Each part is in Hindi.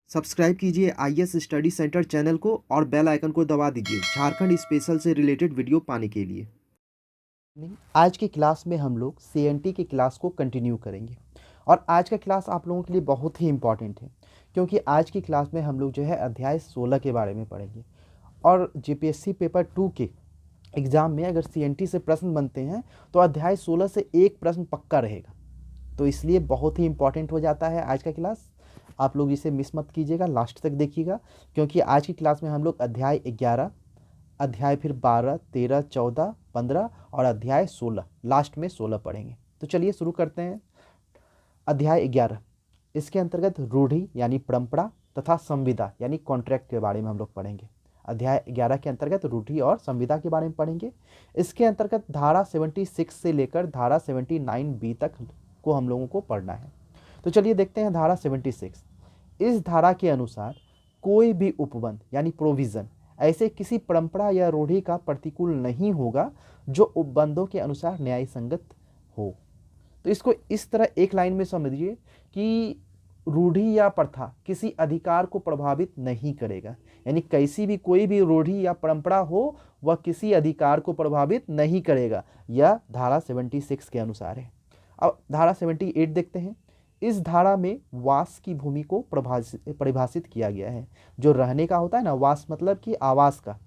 सब्सक्राइब कीजिए आईएएस स्टडी सेंटर चैनल को और बेल आइकन को दबा दीजिए झारखंड स्पेशल से रिलेटेड वीडियो पाने के लिए। आज की क्लास में हम लोग सीएनटी की क्लास को कंटिन्यू करेंगे और आज का क्लास आप लोगों के लिए बहुत ही इम्पॉर्टेंट है क्योंकि आज की क्लास में हम लोग जो है अध्याय 16 के बारे में पढ़ेंगे। और जीपीएससी पेपर 2 के एग्ज़ाम में अगर सीएनटी से प्रश्न बनते हैं तो अध्याय 16 से एक प्रश्न पक्का रहेगा, तो इसलिए बहुत ही इम्पॉर्टेंट हो जाता है आज का क्लास। आप लोग इसे मिस मत कीजिएगा, लास्ट तक देखिएगा क्योंकि आज की क्लास में हम लोग अध्याय 11, अध्याय फिर 12, 13, 14, 15 और अध्याय 16, लास्ट में 16 पढ़ेंगे। तो चलिए शुरू करते हैं। अध्याय 11, इसके अंतर्गत रूढ़ि यानी परंपरा तथा संविदा यानी कॉन्ट्रैक्ट के बारे में हम लोग पढ़ेंगे। अध्याय 11 के अंतर्गत रूढ़ि और संविदा के बारे में पढ़ेंगे। इसके अंतर्गत धारा 76 से लेकर धारा 79B तक को हम लोगों को पढ़ना है। तो चलिए देखते हैं धारा 76। इस धारा के अनुसार कोई भी उपबंध यानी प्रोविज़न ऐसे किसी परंपरा या रूढ़ि का प्रतिकूल नहीं होगा जो उपबंधों के अनुसार न्याय संगत हो। तो इसको इस तरह एक लाइन में समझिए कि रूढ़ि या प्रथा किसी अधिकार को प्रभावित नहीं करेगा, यानी कैसी भी कोई भी रूढ़ि या परंपरा हो वह किसी अधिकार को प्रभावित नहीं करेगा। यह धारा 76 के अनुसार है। अब धारा 78 देखते हैं। इस धारा में वास की भूमि को परिभाषित किया गया है। जो रहने का होता है ना, वास मतलब कि आवास का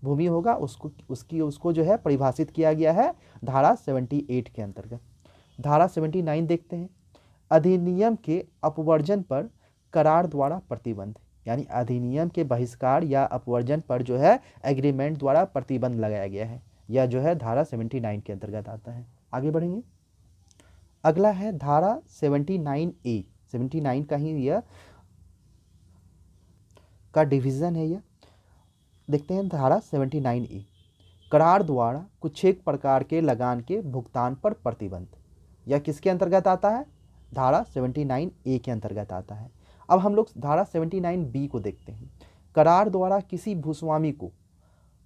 भूमि होगा, उसको जो है परिभाषित किया गया है धारा 78 के अंतर्गत। धारा 79 देखते हैं। अधिनियम के अपवर्जन पर करार द्वारा प्रतिबंध, यानी अधिनियम के बहिष्कार या अपवर्जन पर जो है एग्रीमेंट द्वारा प्रतिबंध लगाया गया है। यह जो है धारा 79 के अंतर्गत आता है। आगे बढ़ेंगे। अगला है धारा 79A। 79 का ही यह का डिवीज़न है। यह देखते हैं धारा 79A। करार द्वारा कुछ एक प्रकार के लगान के भुगतान पर प्रतिबंध। यह किसके अंतर्गत आता है? धारा 79A के अंतर्गत आता है। अब हम लोग धारा 79B को देखते हैं। करार द्वारा किसी भूस्वामी को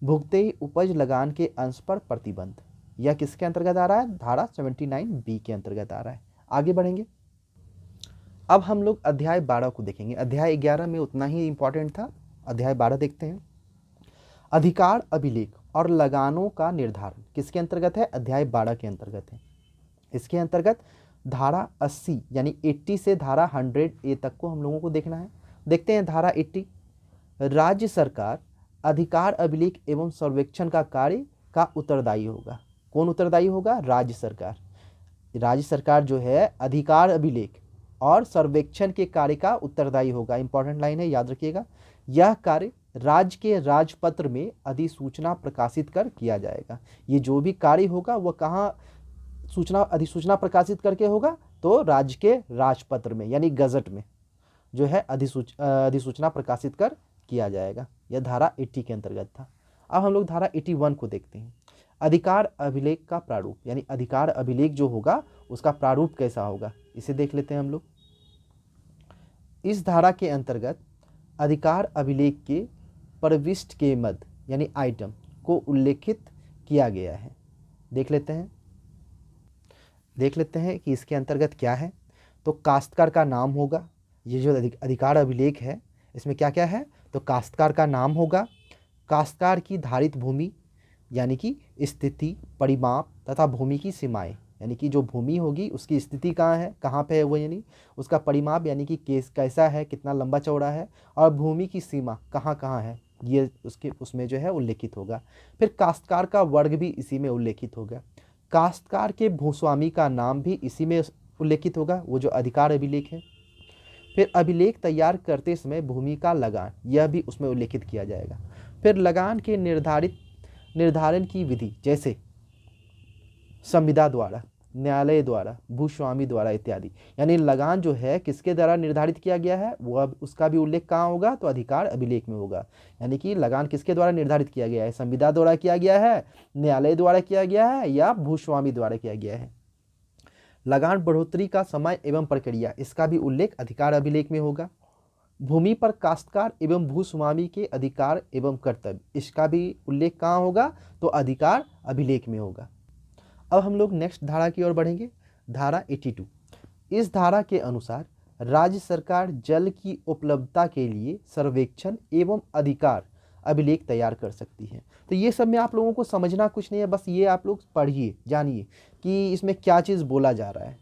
भुगते उपज लगान के अंश पर प्रतिबंध। यह किसके अंतर्गत आ रहा है? धारा 79B के अंतर्गत आ रहा है। आगे बढ़ेंगे। अब हम लोग अध्याय 12 को देखेंगे। अध्याय 11 में उतना ही इंपॉर्टेंट था। अध्याय 12 देखते हैं। अधिकार अभिलेख और लगानों का निर्धारण किसके अंतर्गत है? अध्याय 12 के अंतर्गत है। इसके अंतर्गत धारा 80 यानी 80 से धारा 100A तक को हम लोगों को देखना है। देखते हैं धारा 80। राज्य सरकार अधिकार अभिलेख एवं सर्वेक्षण का कार्य का उत्तरदायी होगा। कौन उत्तरदायी होगा? राज्य सरकार। राज्य सरकार जो है अधिकार अभिलेख और सर्वेक्षण के कार्य का उत्तरदायी होगा। इंपॉर्टेंट लाइन है, याद रखिएगा। यह कार्य राज्य के राजपत्र में अधिसूचना प्रकाशित कर किया जाएगा। ये जो भी कार्य होगा वह कहाँ अधिसूचना प्रकाशित करके होगा? तो राज्य के राजपत्र में यानी गजट में जो है अधिसूचना प्रकाशित कर किया जाएगा। यह धारा 80 के अंतर्गत था। अब हम लोग धारा 81 को देखते हैं। अधिकार अभिलेख का प्रारूप, यानी अधिकार अभिलेख जो होगा उसका प्रारूप कैसा होगा, इसे देख लेते हैं हम लोग। इस धारा के अंतर्गत अधिकार अभिलेख के प्रविष्ट के मद यानी आइटम को उल्लेखित किया गया है। देख लेते हैं कि इसके अंतर्गत क्या है। तो काश्तकार का नाम होगा। ये जो अधिकार अभिलेख है इसमें क्या क्या है? तो काश्तकार का नाम होगा, काश्तकार की धारित भूमि यानी कि स्थिति, परिमाप तथा भूमि की सीमाएं, यानी कि जो भूमि होगी उसकी स्थिति कहाँ पे है वो, यानी उसका परिमाप यानी कि कैसा है, कितना लंबा चौड़ा है, और भूमि की सीमा कहाँ है, ये उसमें जो है उल्लेखित होगा। फिर काश्तकार का वर्ग भी इसी में उल्लेखित होगा। काश्तकार के भूस्वामी का नाम भी इसी में उल्लेखित होगा, वो जो अधिकार अभिलेख है। फिर अभिलेख तैयार करते समय भूमि का लगान, यह भी उसमें उल्लेखित किया जाएगा। फिर लगान के निर्धारण की विधि, जैसे संविदा द्वारा, न्यायालय द्वारा, भूस्वामी द्वारा इत्यादि, यानी लगान जो है किसके द्वारा निर्धारित किया गया है वो अब उसका भी उल्लेख कहाँ होगा? तो अधिकार अभिलेख में होगा। यानी कि लगान किसके द्वारा निर्धारित किया गया है? संविदा द्वारा किया गया है, न्यायालय द्वारा किया गया है, या भूस्वामी द्वारा किया गया है। लगान बढ़ोतरी का समय एवं प्रक्रिया, इसका भी उल्लेख अधिकार अभिलेख में होगा। भूमि पर काश्तकार एवं भूस्वामी के अधिकार एवं कर्तव्य, इसका भी उल्लेख कहाँ होगा? तो अधिकार अभिलेख में होगा। अब हम लोग नेक्स्ट धारा की ओर बढ़ेंगे। धारा 82। इस धारा के अनुसार राज्य सरकार जल की उपलब्धता के लिए सर्वेक्षण एवं अधिकार अभिलेख तैयार कर सकती है। तो ये सब में आप लोगों को समझना कुछ नहीं है, बस ये आप लोग पढ़िए, जानिए कि इसमें क्या चीज़ बोला जा रहा है।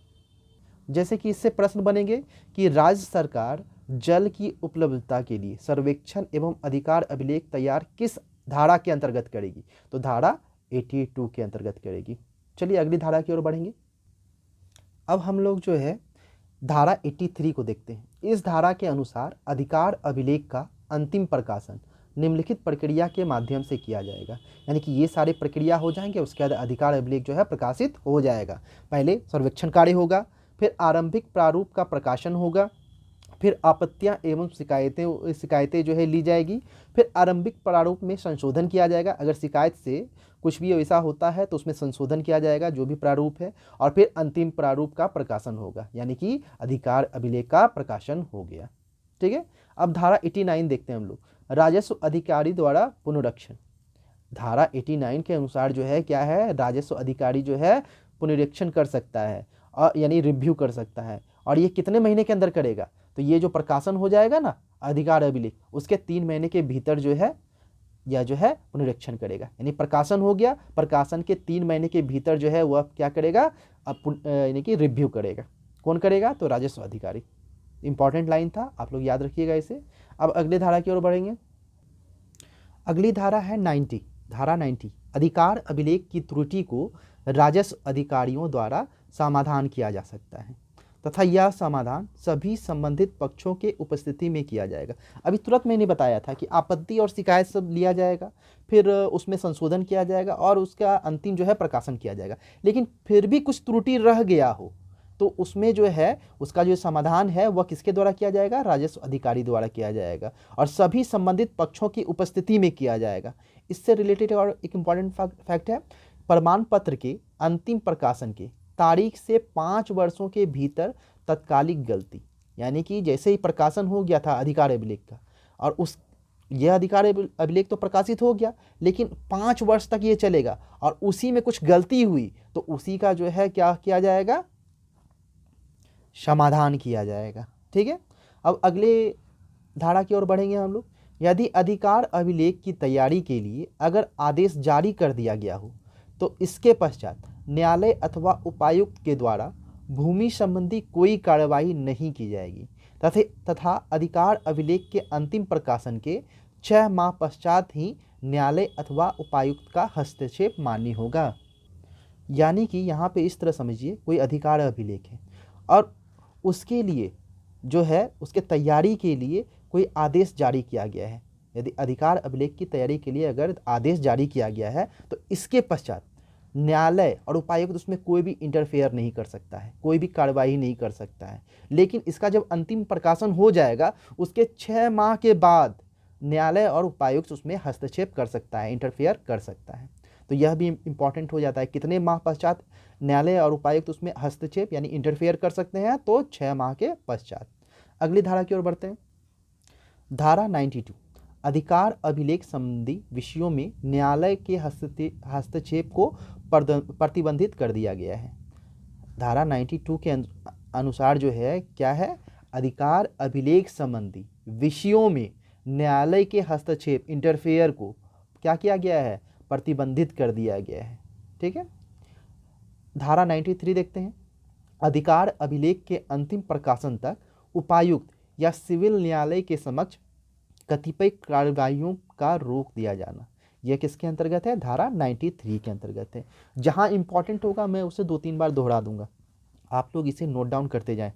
जैसे कि इससे प्रश्न बनेंगे कि राज्य सरकार जल की उपलब्धता के लिए सर्वेक्षण एवं अधिकार अभिलेख तैयार किस धारा के अंतर्गत करेगी, तो धारा 82 के अंतर्गत करेगी। चलिए अगली धारा की ओर बढ़ेंगे। अब हम लोग जो है धारा 83 को देखते हैं। इस धारा के अनुसार अधिकार अभिलेख का अंतिम प्रकाशन निम्नलिखित प्रक्रिया के माध्यम से किया जाएगा। यानी कि ये सारे प्रक्रिया हो जाएंगे, उसके बाद अधिकार अभिलेख जो है प्रकाशित हो जाएगा। पहले सर्वेक्षण कार्य होगा, फिर आरंभिक प्रारूप का प्रकाशन होगा, फिर आपत्तियां एवं शिकायतें जो है ली जाएगी, फिर आरंभिक प्रारूप में संशोधन किया जाएगा। अगर शिकायत से कुछ भी ऐसा होता है तो उसमें संशोधन किया जाएगा जो भी प्रारूप है, और फिर अंतिम प्रारूप का प्रकाशन होगा, यानी कि अधिकार अभिलेख का प्रकाशन हो गया। ठीक है। अब धारा 89 देखते हैं हम लोग, राजस्व अधिकारी द्वारा पुनरीक्षण। धारा 89 के अनुसार जो है क्या है, राजस्व अधिकारी जो है पुनरीक्षण कर सकता है, और यानी रिव्यू कर सकता है। और ये कितने महीने के अंदर करेगा, तो ये जो प्रकाशन हो जाएगा ना अधिकार अभिलेख, उसके 3 महीने के भीतर जो है यह जो है पुनरीक्षण करेगा। यानी प्रकाशन हो गया, प्रकाशन के 3 महीने के भीतर जो है वह क्या करेगा, यानी कि रिव्यू करेगा। कौन करेगा, तो राजस्व अधिकारी। इंपॉर्टेंट लाइन था, आप लोग याद रखिएगा इसे। अब अगली धारा की ओर बढ़ेंगे। अगली धारा है 90, धारा 90, अधिकार अभिलेख की त्रुटि को राजस्व अधिकारियों द्वारा समाधान किया जा सकता है तथा यह समाधान सभी संबंधित पक्षों के उपस्थिति में किया जाएगा। अभी तुरंत मैंने बताया था कि आपत्ति और शिकायत सब लिया जाएगा, फिर उसमें संशोधन किया जाएगा और उसका अंतिम जो है प्रकाशन किया जाएगा। लेकिन फिर भी कुछ त्रुटि रह गया हो तो उसमें जो है उसका जो समाधान है वह किसके द्वारा किया जाएगा, राजस्व अधिकारी द्वारा किया जाएगा, और सभी संबंधित पक्षों की उपस्थिति में किया जाएगा। इससे रिलेटेड और एक इम्पॉर्टेंट फैक्ट है, प्रमाण पत्र के अंतिम प्रकाशन के तारीख से 5 वर्षों के भीतर तत्कालिक गलती, यानी कि जैसे ही प्रकाशन हो गया था अधिकार अभिलेख का, और यह अधिकार अभिलेख तो प्रकाशित हो गया, लेकिन 5 वर्ष तक ये चलेगा और उसी में कुछ गलती हुई तो उसी का जो है क्या किया जाएगा, समाधान किया जाएगा। ठीक है। अब अगले धारा की ओर बढ़ेंगे हम लोग। यदि अधिकार अभिलेख की तैयारी के लिए अगर आदेश जारी कर दिया गया हो तो इसके पश्चात न्यायालय अथवा उपायुक्त के द्वारा भूमि संबंधी कोई कार्यवाही नहीं की जाएगी तथा अधिकार अभिलेख के अंतिम प्रकाशन के 6 माह पश्चात ही न्यायालय अथवा उपायुक्त का हस्तक्षेप मान्य होगा। यानी कि यहाँ पे इस तरह समझिए, कोई अधिकार अभिलेख है और उसके लिए जो है उसके तैयारी के लिए कोई आदेश जारी किया गया है। यदि अधिकार अभिलेख की तैयारी के लिए अगर आदेश जारी किया गया है तो इसके पश्चात न्यायालय और उपायुक्त उसमें कोई भी इंटरफेयर नहीं कर सकता है, कोई भी कार्रवाई नहीं कर सकता है। लेकिन इसका जब अंतिम प्रकाशन हो जाएगा उसके 6 माह के बाद न्यायालय और उपायुक्त उसमें हस्तक्षेप कर सकता है, इंटरफेयर कर सकता है। तो यह भी इम्पॉर्टेंट हो जाता है, कितने माह पश्चात न्यायालय और उपायुक्त उसमें हस्तक्षेप यानी इंटरफेयर कर सकते हैं, तो 6 माह के पश्चात। अगली धारा की ओर बढ़ते हैं। धारा 92, अधिकार अभिलेख संबंधी विषयों में न्यायालय के हस्तक्षेप को प्रतिबंधित कर दिया गया है। धारा 92 के अनुसार जो है क्या है, अधिकार अभिलेख संबंधी विषयों में न्यायालय के हस्तक्षेप इंटरफेयर को क्या किया गया है, प्रतिबंधित कर दिया गया है। ठीक है। धारा 93 देखते हैं। अधिकार अभिलेख के अंतिम प्रकाशन तक उपायुक्त या सिविल न्यायालय के समक्ष कतिपय कार्रवाइयों का रोक दिया जाना, यह किसके अंतर्गत है, धारा 93 के अंतर्गत है। जहां इंपॉर्टेंट होगा मैं उसे 2-3 बार दोहरा दूंगा, आप लोग इसे नोट डाउन करते जाएं।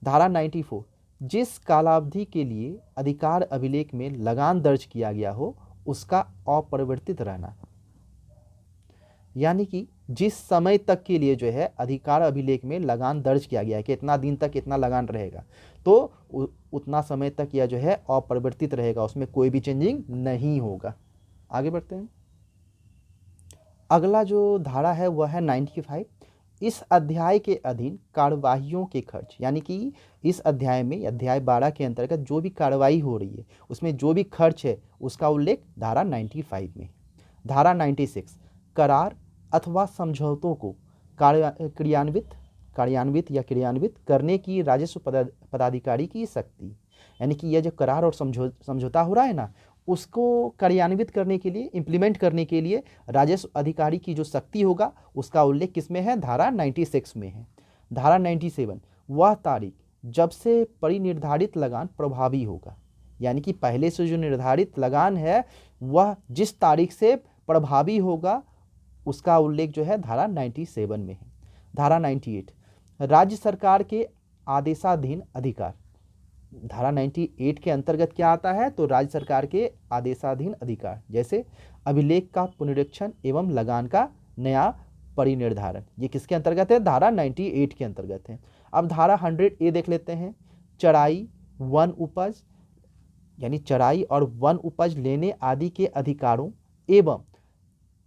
धारा 94, जिस कालावधि के लिए अधिकार अभिलेख में लगान दर्ज किया गया हो उसका अपरिवर्तित रहना, यानी कि जिस समय तक के लिए जो है अधिकार अभिलेख में लगान दर्ज किया गया है कि इतना दिन तक इतना लगान रहेगा, तो उतना समय तक यह जो है अपरिवर्तित रहेगा, उसमें कोई भी चेंजिंग नहीं होगा। आगे बढ़ते हैं। अगला जो धारा है वह है 95। इस अध्याय के अधीन कार्यवाहियों के खर्च, यानी कि इस अध्याय में अध्याय 12 के अंतर्गत जो भी कार्रवाई हो रही है उसमें जो भी खर्च है उसका उल्लेख धारा 95 में। धारा 96, करार अथवा समझौतों को क्रियान्वित कार्यान्वित या क्रियान्वित करने की राजस्व पदाधिकारी की शक्ति, यानी कि यह जो करार और समझौता हो रहा है ना, उसको कार्यान्वित करने के लिए, इम्प्लीमेंट करने के लिए राजस्व अधिकारी की जो शक्ति होगा उसका उल्लेख किसमें है? धारा 96 में है। धारा 97, वह तारीख जब से परिनिर्धारित लगान प्रभावी होगा, यानी कि पहले से जो निर्धारित लगान है वह जिस तारीख से प्रभावी होगा उसका उल्लेख जो है धारा 97 में है। धारा 98, राज्य सरकार के आदेशाधीन अधिकार। धारा 98 के अंतर्गत क्या आता है? तो राज्य सरकार के आदेशाधीन अधिकार, जैसे अभिलेख का पुनरीक्षण एवं लगान का नया परिनिर्धारण, ये किसके अंतर्गत है? धारा 98 के अंतर्गत है। अब धारा 100A देख लेते हैं। चराई, वन उपज, यानी चराई और वन उपज लेने आदि के अधिकारों एवं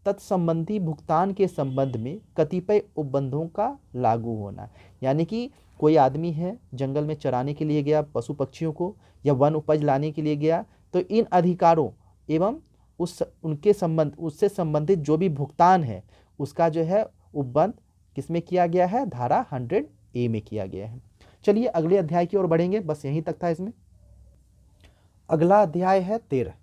तत्संबंधी भुगतान के संबंध में कतिपय उपबंधों का लागू होना, यानी कि कोई आदमी है जंगल में चराने के लिए गया पशु पक्षियों को, या वन उपज लाने के लिए गया, तो इन अधिकारों एवं उससे संबंधित जो भी भुगतान है उसका जो है उपबंध किसमें किया गया है? धारा 100A में किया गया है। चलिए अगले अध्याय की ओर बढ़ेंगे, बस यहीं तक था इसमें। अगला अध्याय है 13।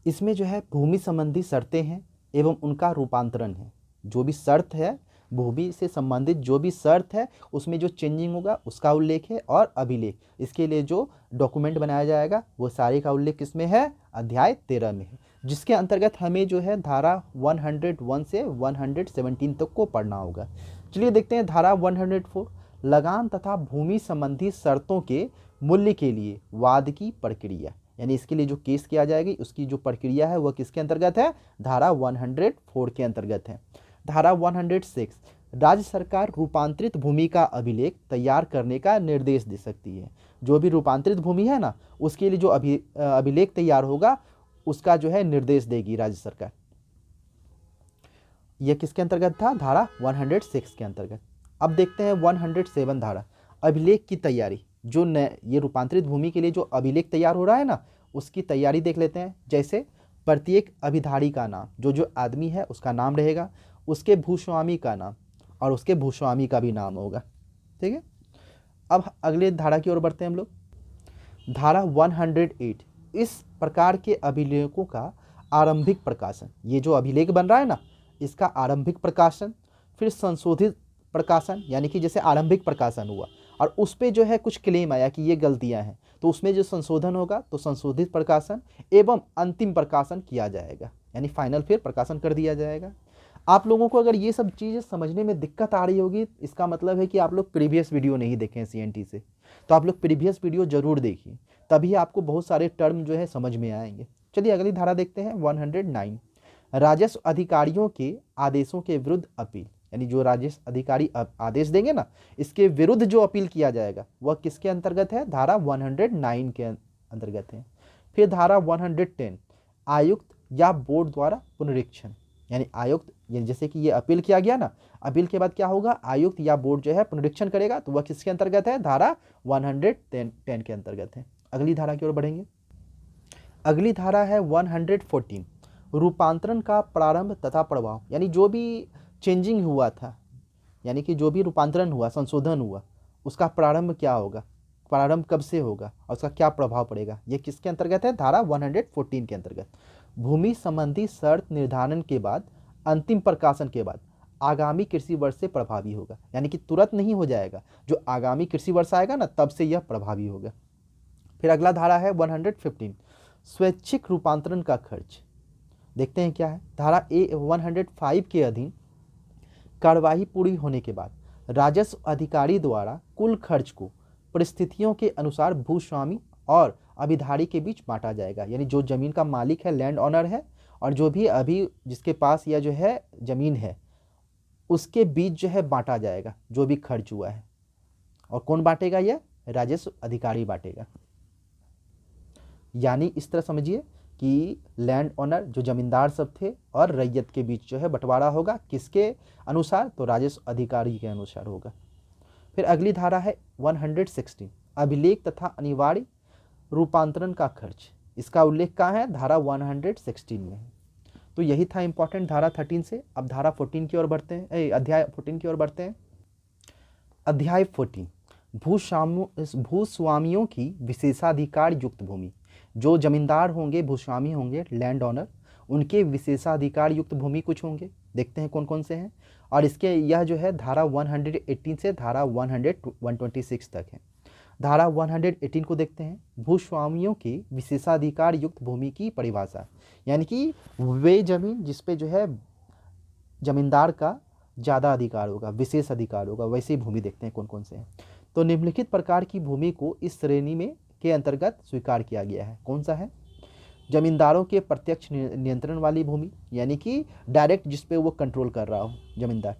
इसमें जो है भूमि संबंधी शर्तें हैं एवं उनका रूपांतरण है। जो भी शर्त है, भूमि से संबंधित जो भी शर्त है उसमें जो चेंजिंग होगा उसका उल्लेख है, और अभिलेख, इसके लिए जो डॉक्यूमेंट बनाया जाएगा वो सारे का उल्लेख किसमें है? अध्याय 13 में है, जिसके अंतर्गत हमें जो है धारा 101 से 117 तक को पढ़ना होगा। चलिए देखते हैं धारा 104, लगान तथा भूमि संबंधी शर्तों के मूल्य के लिए वाद की प्रक्रिया, यानी इसके लिए जो केस किया जाएगी उसकी जो प्रक्रिया है वह किसके अंतर्गत है? धारा 104 के अंतर्गत है। धारा 106, राज्य सरकार रूपांतरित भूमि का अभिलेख तैयार करने का निर्देश दे सकती है। जो भी रूपांतरित भूमि है ना, उसके लिए जो अभिलेख तैयार होगा उसका जो है निर्देश देगी राज्य सरकार। यह किसके अंतर्गत था? धारा 106 के अंतर्गत। अब देखते हैं 107 धारा, अभिलेख की तैयारी। जो ये रूपांतरित भूमि के लिए जो अभिलेख तैयार हो रहा है ना, उसकी तैयारी देख लेते हैं। जैसे प्रत्येक अभिधारी का नाम, जो आदमी है उसका नाम रहेगा, उसके भूस्वामी का नाम और उसके भूस्वामी का भी नाम होगा। ठीक है, अब अगले धारा की ओर बढ़ते हैं हम लोग। धारा 108, इस प्रकार के अभिलेखों का आरंभिक प्रकाशन, ये जो अभिलेख बन रहा है ना इसका आरंभिक प्रकाशन, फिर संशोधित प्रकाशन, यानी कि जैसे आरंभिक प्रकाशन हुआ और उस पर जो है कुछ क्लेम आया कि ये गलतियां हैं, तो उसमें जो संशोधन होगा तो संशोधित प्रकाशन एवं अंतिम प्रकाशन किया जाएगा, यानी फाइनल फिर प्रकाशन कर दिया जाएगा। आप लोगों को अगर ये सब चीज़ें समझने में दिक्कत आ रही होगी, इसका मतलब है कि आप लोग प्रीवियस वीडियो नहीं देखे हैं CNT से, तो आप लोग प्रीवियस वीडियो जरूर देखिए, तभी आपको बहुत सारे टर्म जो है समझ में आएंगे। चलिए अगली धारा देखते हैं 109, राजस्व अधिकारियों के आदेशों के विरुद्ध अपील, यानी जो राजस्व अधिकारी आदेश देंगे ना इसके विरुद्ध जो अपील किया जाएगा वह किसके अंतर्गत है? धारा 109 के अंतर्गत है। फिर धारा 110, आयुक्त या बोर्ड द्वारा पुनरीक्षण, यानी आयुक्त, जैसे कि ये अपील किया गया ना, अपील के बाद क्या होगा? आयुक्त या बोर्ड जो है पुनरीक्षण करेगा, तो वह किसके अंतर्गत है? धारा 110 के अंतर्गत है। अगली धारा की ओर बढ़ेंगे। अगली धारा है 114, रूपांतरण का प्रारंभ तथा प्रभाव, यानी जो भी चेंजिंग हुआ था, यानी कि जो भी रूपांतरण हुआ, संशोधन हुआ, उसका प्रारंभ क्या होगा, प्रारंभ कब से होगा और उसका क्या प्रभाव पड़ेगा, ये किसके अंतर्गत है? धारा 114 के अंतर्गत। भूमि संबंधी शर्त निर्धारण के बाद अंतिम प्रकाशन के बाद आगामी कृषि वर्ष से प्रभावी होगा, यानी कि तुरंत नहीं हो जाएगा, जो आगामी कृषि वर्ष आएगा ना तब से यह प्रभावी होगा। फिर अगला धारा है 115, स्वैच्छिक रूपांतरण का खर्च। देखते हैं क्या है। धारा 105 के अधीन कार्यवाही पूरी होने के बाद राजस्व अधिकारी द्वारा कुल खर्च को परिस्थितियों के अनुसार भूस्वामी और अभिधारी के बीच बांटा जाएगा, यानी जो जमीन का मालिक है, लैंड ऑनर है, और जो भी अभी जिसके पास यह जो है जमीन है उसके बीच जो है बांटा जाएगा जो भी खर्च हुआ है। और कौन बांटेगा? यह राजस्व अधिकारी बांटेगा। यानी इस तरह समझिए कि लैंड ऑनर जो जमींदार सब थे और रैयत के बीच जो है बंटवारा होगा, किसके अनुसार? तो राजस्व अधिकारी के अनुसार होगा। फिर अगली धारा है 116, अभिलेख तथा अनिवार्य रूपांतरण का खर्च। इसका उल्लेख कहाँ है? धारा 116 में है। तो यही था इंपॉर्टेंट धारा 13 से। अब धारा 14 की ओर बढ़ते हैं, अध्याय 14 की ओर बढ़ते हैं। अध्याय 14 भूस्वामियों की विशेषाधिकार युक्त भूमि। जो जमींदार होंगे, भूस्वामी होंगे, लैंड ऑनर, उनके विशेषाधिकार युक्त भूमि कुछ होंगे। देखते हैं कौन कौन से हैं। और इसके यह जो है धारा 118 से धारा 126 तक है। धारा 118 को देखते हैं। भूस्वामियों की विशेषाधिकार युक्त भूमि की परिभाषा, यानी कि वे जमीन जिस पे जो है जमींदार का ज़्यादा अधिकार होगा, विशेष अधिकार होगा, वैसी भूमि देखते हैं कौन कौन से हैं। तो निम्नलिखित प्रकार की भूमि को इस श्रेणी में के अंतर्गत स्वीकार किया गया है। कौन सा है? जमींदारों के प्रत्यक्ष नियंत्रण वाली भूमि, यानी कि डायरेक्ट जिस पे वो कंट्रोल कर रहा हो जमींदार।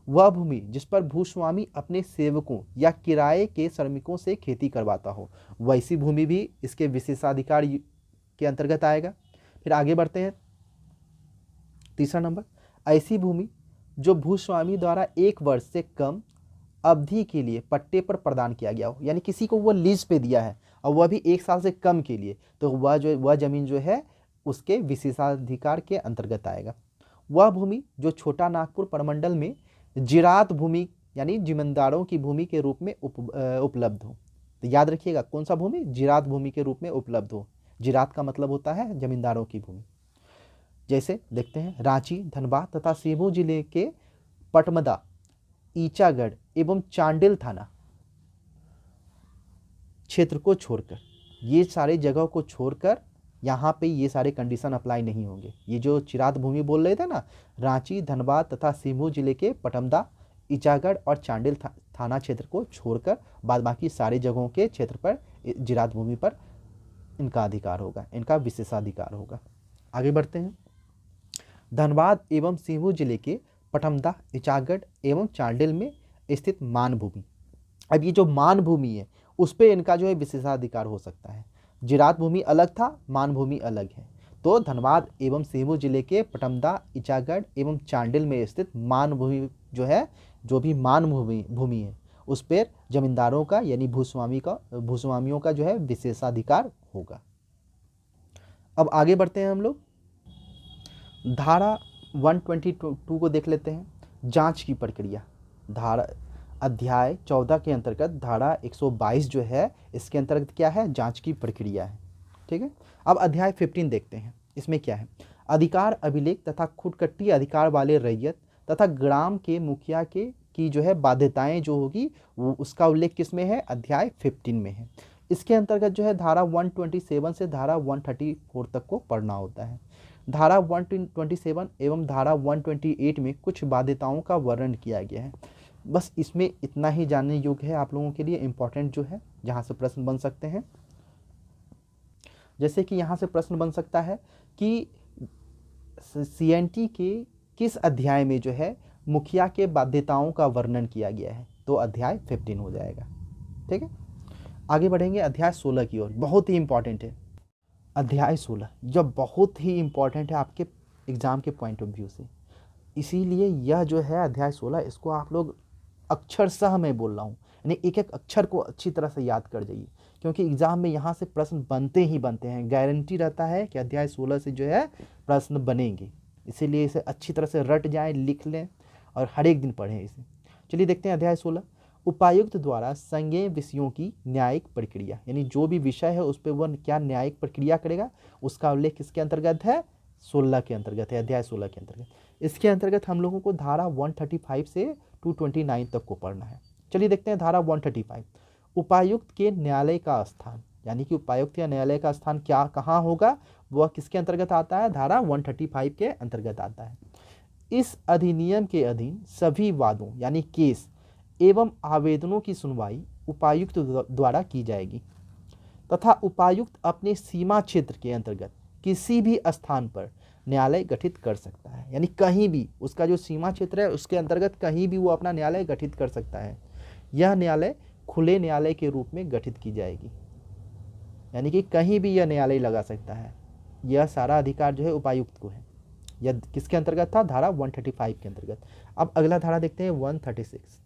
वह भूमि जिस पर भूस्वामी अपने सेवकों या किराए के श्रमिकों से खेती करवाता हो, वैसी भूमि भी इसके विशेषाधिकार के अंतर्गत आएगा। फिर आगे बढ़ते हैं। तीसरा नंबर, ऐसी भूमि जो भूस्वामी द्वारा 1 वर्ष से कम अवधि के लिए पट्टे पर प्रदान किया गया हो, यानी किसी को वो लीज पे दिया है और वह भी 1 साल से कम के लिए, तो वह जमीन जो है उसके विशेषाधिकार के अंतर्गत आएगा। वह भूमि जो छोटा नागपुर प्रमंडल में जिरात भूमि, यानी जमींदारों की भूमि के रूप में उपलब्ध हो। तो याद रखिएगा कौन सा भूमि? जिरात भूमि के रूप में उपलब्ध हो। जिरात का मतलब होता है जमींदारों की भूमि। जैसे देखते हैं, रांची, धनबाद तथा सीहोर जिले के पटमदा, ईचागढ़ एवं चांडिल थाना क्षेत्र को छोड़कर, ये सारे जगह को छोड़कर यहाँ पे ये सारे कंडीशन अप्लाई नहीं होंगे। ये जो चिरात भूमि बोल रहे थे ना, रांची, धनबाद तथा सीहोर जिले के पटमदा, ईचागढ़ और चांडिल थाना क्षेत्र को छोड़कर बाद बाकी सारे जगहों के क्षेत्र पर, जिरात भूमि पर इनका अधिकार होगा, इनका विशेषाधिकार होगा। आगे बढ़ते हैं। धनबाद एवं सीहोर जिले के पटमदा, ईचागढ़ एवं चांडिल में स्थित मान भूमि, अब ये जो मान भूमि है उस पर इनका जो है विशेषाधिकार हो सकता है। जिरात भूमि अलग था, मान भूमि अलग है। तो धनबाद एवं सीहोर जिले के पटमदा, ईचागढ़ एवं चांडिल में स्थित मान भूमि जो है, जो भी मान भूमि है उस पर जमींदारों का यानी भूस्वामियों का जो है विशेषाधिकार होगा। अब आगे बढ़ते हैं हम लोग। धारा 122 को देख लेते हैं, जांच की प्रक्रिया। धारा अध्याय 14 के अंतर्गत धारा 122 जो है, इसके अंतर्गत क्या है? जांच की प्रक्रिया है। ठीक है। अब अध्याय 15 देखते हैं, इसमें क्या है? अधिकार अभिलेख तथा खुदकट्टी अधिकार वाले रैयत तथा ग्राम के मुखिया की जो है बाध्यताएं जो होगी वो उसका उल्लेख किस में है? अध्याय 15 में है। इसके अंतर्गत जो है धारा 127 से धारा 134 तक को पढ़ना होता है। धारा 127 एवं धारा 128 में कुछ बाध्यताओं का वर्णन किया गया है। बस इसमें इतना ही जानने योग्य है आप लोगों के लिए, इम्पोर्टेंट जो है, जहाँ से प्रश्न बन सकते हैं। जैसे कि यहाँ से प्रश्न बन सकता है कि CNT के किस अध्याय में जो है मुखिया के बाध्यताओं का वर्णन किया गया है? तो अध्याय 15 हो जाएगा। ठीक है। आगे बढ़ेंगे अध्याय 16 की ओर, बहुत ही इंपॉर्टेंट है अध्याय 16, जो बहुत ही इंपॉर्टेंट है आपके एग्जाम के पॉइंट ऑफ व्यू से। इसीलिए यह जो है अध्याय 16, इसको आप लोग अक्षरशः मैं बोल रहा हूँ, यानी एक एक अक्षर को अच्छी तरह से याद कर जाइए, क्योंकि एग्जाम में यहाँ से प्रश्न बनते ही बनते हैं। गारंटी रहता है कि अध्याय 16 से जो है प्रश्न बनेंगे, इसीलिए इसे अच्छी तरह से रट जाएं, लिख लें और हर एक दिन पढ़ें इसे। चलिए देखते हैं अध्याय 16। उपायुक्त द्वारा संज्ञेय विषयों की न्यायिक प्रक्रिया, यानी जो भी विषय है उस पर वह क्या न्यायिक प्रक्रिया करेगा, उसका उल्लेख किसके अंतर्गत है? 16 के अंतर्गत है, अध्याय 16 के अंतर्गत। इसके अंतर्गत हम लोगों को धारा 135 से 229 तक को पढ़ना है। चलिए देखते हैं धारा 135। उपायुक्त के न्यायालय का स्थान, यानी कि उपायुक्त या न्यायालय का स्थान क्या कहाँ होगा, वह किसके अंतर्गत आता है? धारा 135 के अंतर्गत आता है। इस अधिनियम के अधीन सभी वादों यानी केस एवं आवेदनों की सुनवाई उपायुक्त द्वारा की जाएगी तथा उपायुक्त अपने सीमा क्षेत्र के अंतर्गत किसी भी स्थान पर न्यायालय गठित कर सकता है, यानी कहीं भी उसका जो सीमा क्षेत्र है उसके अंतर्गत कहीं भी वो अपना न्यायालय गठित कर सकता है। यह न्यायालय खुले न्यायालय के रूप में गठित की जाएगी, यानी कि कहीं भी यह न्यायालय लगा सकता है। यह सारा अधिकार जो है उपायुक्त को है। यह किसके अंतर्गत था? धारा 135 के अंतर्गत। अब अगला धारा देखते हैं 136।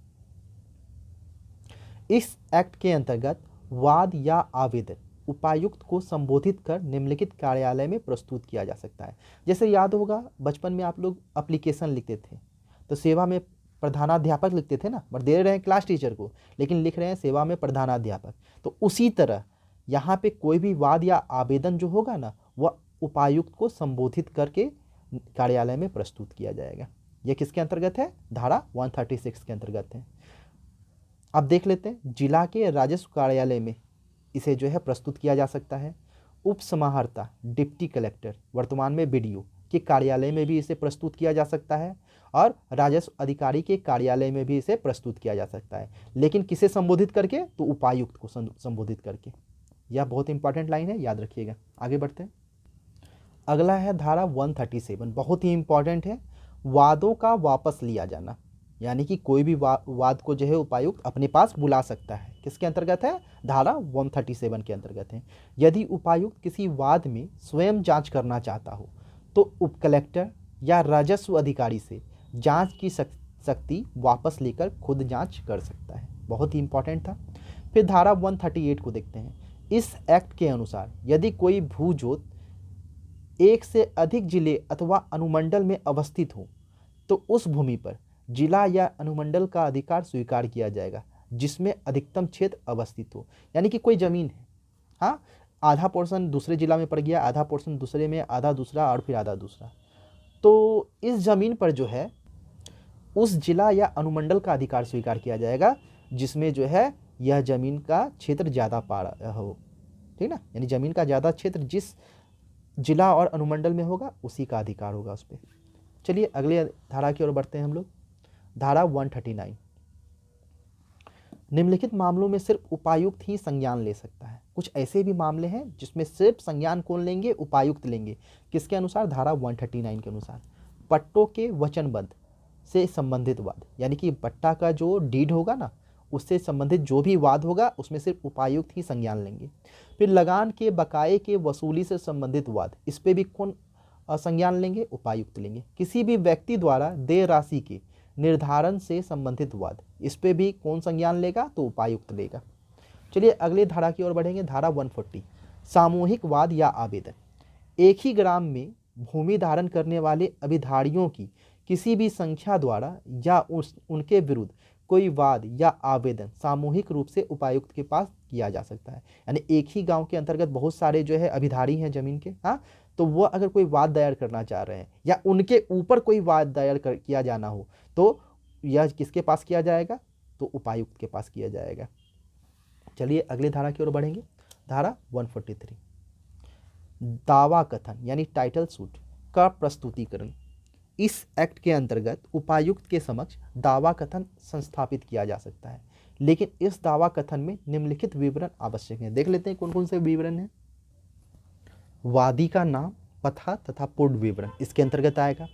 इस एक्ट के अंतर्गत वाद या आवेदन उपायुक्त को संबोधित कर निम्नलिखित कार्यालय में प्रस्तुत किया जा सकता है। जैसे याद होगा बचपन में आप लोग एप्लीकेशन लिखते थे, तो सेवा में प्रधानाध्यापक लिखते थे ना, बट दे रहे हैं क्लास टीचर को, लेकिन लिख रहे हैं सेवा में प्रधानाध्यापक। तो उसी तरह यहाँ पे कोई भी वाद या आवेदन जो होगा ना, वह उपायुक्त को संबोधित करके कार्यालय में प्रस्तुत किया जाएगा। यह किसके अंतर्गत है? धारा 136 के अंतर्गत है। अब देख लेते हैं, जिला के राजस्व कार्यालय में इसे जो है प्रस्तुत किया जा सकता है। उप समाहर्ता, डिप्टी कलेक्टर, वर्तमान में बीडीओ के कार्यालय में भी इसे प्रस्तुत किया जा सकता है, और राजस्व अधिकारी के कार्यालय में भी इसे प्रस्तुत किया जा सकता है। लेकिन किसे संबोधित करके? तो उपायुक्त को संबोधित करके। यह बहुत इंपॉर्टेंट लाइन है, याद रखिएगा। आगे बढ़ते हैं। अगला है धारा 137, बहुत ही इंपॉर्टेंट है, वादों का वापस लिया जाना। यानी कि कोई भी वाद को जो है उपायुक्त अपने पास बुला सकता है। किसके अंतर्गत है? धारा 137 के अंतर्गत है। यदि उपायुक्त किसी वाद में स्वयं जांच करना चाहता हो तो उप कलेक्टर या राजस्व अधिकारी से जांच की शक्ति वापस लेकर खुद जांच कर सकता है। बहुत ही इंपॉर्टेंट था। फिर धारा 138 को देखते हैं। इस एक्ट के अनुसार यदि कोई भूजोत एक से अधिक जिले अथवा अनुमंडल में अवस्थित हो तो उस भूमि पर जिला या अनुमंडल का अधिकार स्वीकार किया जाएगा जिसमें अधिकतम क्षेत्र अवस्थित हो। यानी कि कोई जमीन है, हाँ, आधा पोर्शन दूसरे जिला में पड़ गया, आधा पोर्शन दूसरे में, आधा दूसरा और फिर आधा दूसरा, तो इस जमीन पर जो है उस जिला या अनुमंडल का अधिकार स्वीकार किया जाएगा जिसमें जो है यह जमीन का क्षेत्र ज़्यादा पारा हो, ठीक ना। यानी जमीन का ज़्यादा क्षेत्र जिस जिला और अनुमंडल में होगा उसी का अधिकार होगा उस पर। चलिए अगले धारा की ओर बढ़ते हैं हम लोग। धारा 139, निम्नलिखित मामलों में सिर्फ उपायुक्त ही संज्ञान ले सकता है। कुछ ऐसे भी मामले हैं जिसमें सिर्फ संज्ञान कौन लेंगे? उपायुक्त लेंगे। किसके अनुसार? धारा 139 के अनुसार। पट्टों के वचनबद्ध से संबंधित वाद, यानी कि पट्टा का जो डीड होगा ना, उससे संबंधित जो भी वाद होगा उसमें सिर्फ उपायुक्त ही संज्ञान लेंगे। फिर लगान के बकाये के वसूली से संबंधित वाद, इस पे भी कौन संज्ञान लेंगे? उपायुक्त लेंगे। किसी भी व्यक्ति द्वारा देय राशि के निर्धारण से संबंधित वाद, इस पे भी कौन संज्ञान लेगा? तो उपायुक्त लेगा। चलिए अगले धारा की ओर बढ़ेंगे। धारा 140, सामूहिक वाद या आवेदन। एक ही ग्राम में भूमि धारण करने वाले अभिधारियों की किसी भी संख्या द्वारा या उनके विरुद्ध कोई वाद या आवेदन सामूहिक रूप से उपायुक्त के पास किया जा सकता है। यानी एक ही गांव के अंतर्गत बहुत सारे जो है अभिधारी हैं जमीन के, हाँ, तो वह अगर कोई वाद दायर करना चाह रहे हैं या उनके ऊपर कोई वाद दायर किया जाना हो तो यह किसके पास किया जाएगा? तो उपायुक्त के पास किया जाएगा। चलिए अगले धारा की ओर बढ़ेंगे। धारा 143, दावा कथन यानी टाइटल सूट का प्रस्तुतिकरण। इस एक्ट के अंतर्गत उपायुक्त के समक्ष दावा कथन संस्थापित किया जा सकता है, लेकिन इस दावा कथन में निम्नलिखित विवरण आवश्यक हैं। देख लेते हैं कौन कौन से विवरण हैं। वादी का नाम, पता तथा पूर्ण विवरण इसके अंतर्गत आएगा।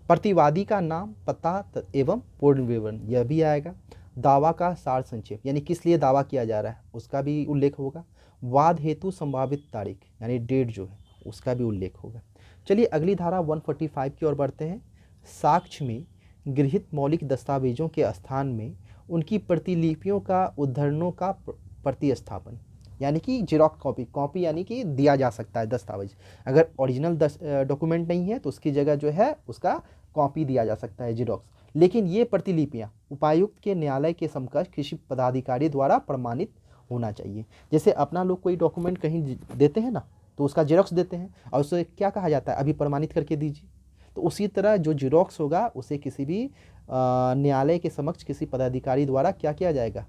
प्रतिवादी का नाम, पता एवं पूर्ण विवरण यह भी आएगा। दावा का सार संक्षेप यानी किस लिए दावा किया जा रहा है उसका भी उल्लेख होगा। वाद हेतु संभावित तारीख यानी डेट जो है उसका भी उल्लेख होगा। चलिए अगली धारा 145 की ओर बढ़ते हैं। साक्ष्य में गृहीत मौलिक दस्तावेजों के स्थान में उनकी प्रतिलिपियों का उद्धरणों का प्रतिस्थापन, यानी कि जेरॉक्स कॉपी यानी कि दिया जा सकता है दस्तावेज। अगर ओरिजिनल डॉक्यूमेंट नहीं है तो उसकी जगह जो है उसका कॉपी दिया जा सकता है, जेरॉक्स। लेकिन ये प्रतिलिपियां उपायुक्त के न्यायालय के समकक्ष किसी पदाधिकारी द्वारा प्रमाणित होना चाहिए। जैसे अपना लोग कोई डॉक्यूमेंट कहीं देते हैं ना तो उसका जेरॉक्स देते हैं और उसे क्या कहा जाता है? अभी प्रमाणित करके दीजिए। तो उसी तरह जो जेरॉक्स होगा उसे किसी भी न्यायालय के समक्ष किसी पदाधिकारी द्वारा क्या किया जाएगा?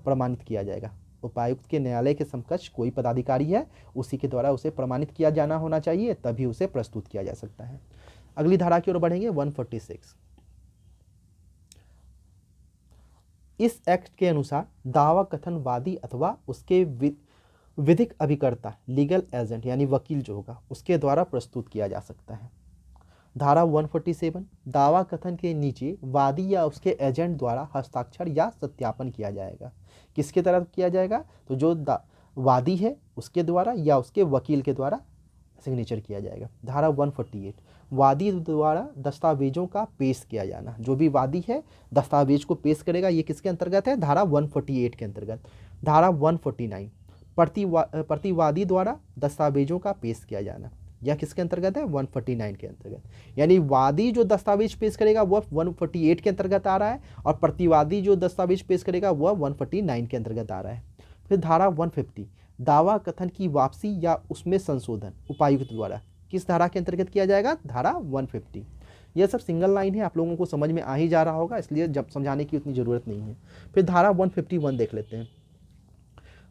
प्रमाणित किया जाएगा। उपायुक्त के न्यायालय के समकक्ष कोई पदाधिकारी है उसी के द्वारा उसे प्रमाणित किया जाना होना चाहिए, तभी उसे प्रस्तुत किया जा सकता है। अगली धारा की ओर बढ़ेंगे 146। इस एक्ट के अनुसार दावा कथन वादी अथवा उसके विधिक अभिकर्ता लीगल एजेंट यानी वकील जो होगा उसके द्वारा प्रस्तुत किया जा सकता है। धारा 147, दावा कथन के नीचे वादी या उसके एजेंट द्वारा हस्ताक्षर या सत्यापन किया जाएगा। किसके तरफ किया जाएगा? तो जो वादी है उसके द्वारा या उसके वकील के द्वारा सिग्नेचर किया जाएगा। धारा 148, वादी द्वारा दस्तावेजों का पेश किया जाना। जो भी वादी है दस्तावेज को पेश करेगा, ये किसके अंतर्गत है? धारा 148 के अंतर्गत। धारा 149, प्रतिवादी द्वारा दस्तावेजों का पेश किया जाना। यह किसके अंतर्गत है? 149 के अंतर्गत। यानी वादी जो दस्तावेज पेश करेगा वह 148 के अंतर्गत आ रहा है और प्रतिवादी जो दस्तावेज पेश करेगा वह 149 के अंतर्गत आ रहा है। फिर धारा 150 दावा कथन की वापसी या उसमें संशोधन उपायुक्त द्वारा किस धारा के अंतर्गत किया जाएगा? धारा 150। यह सब सिंगल लाइन है, आप लोगों को समझ में आ ही जा रहा होगा, इसलिए जब समझाने की उतनी ज़रूरत नहीं है। फिर धारा 151 देख लेते हैं।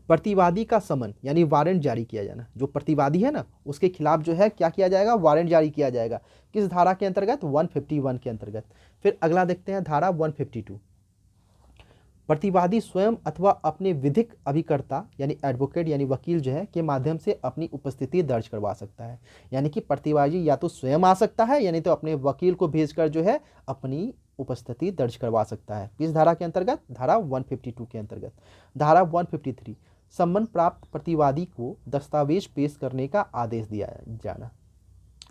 प्रतिवादी का समन यानी वारंट जारी किया जाना, जो प्रतिवादी है ना उसके खिलाफ जो है क्या किया जाएगा? वारंट जारी किया जाएगा। किस धारा के अंतर्गत? 151 के अंतर्गत। फिर अगला देखते हैं धारा 152 प्रतिवादी स्वयं अथवा अपने विधिक अभिकर्ता यानी एडवोकेट यानी वकील जो है के माध्यम से अपनी उपस्थिति दर्ज करवा सकता है। यानी कि प्रतिवादी या तो स्वयं आ सकता है यानी तो अपने वकील को भेजकर जो है अपनी उपस्थिति दर्ज करवा सकता है। किस धारा के अंतर्गत? धारा 152 के अंतर्गत। धारा 153 सम्मन प्राप्त प्रतिवादी को दस्तावेज पेश करने का आदेश दिया जाना,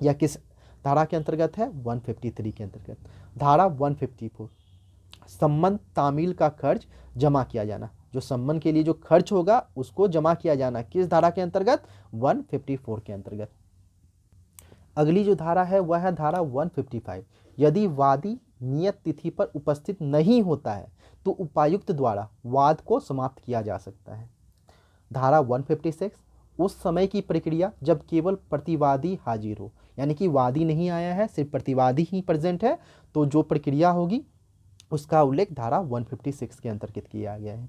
यह किस धारा के अंतर्गत है? 153 के अंतर्गत। धारा 154 सम्मन तामील का खर्च जमा किया जाना, जो सम्मन के लिए जो खर्च होगा उसको जमा किया जाना, किस धारा के अंतर्गत? 154 के अंतर्गत। अगली जो धारा है वह है धारा 155 यदि वादी नियत तिथि पर उपस्थित नहीं होता है तो उपायुक्त द्वारा वाद को समाप्त किया जा सकता है। धारा 156 उस समय की प्रक्रिया जब केवल प्रतिवादी हाजिर हो, यानी कि वादी नहीं आया है, सिर्फ प्रतिवादी ही प्रेजेंट है, तो जो प्रक्रिया होगी उसका उल्लेख धारा 156 के अंतर्गत किया गया है।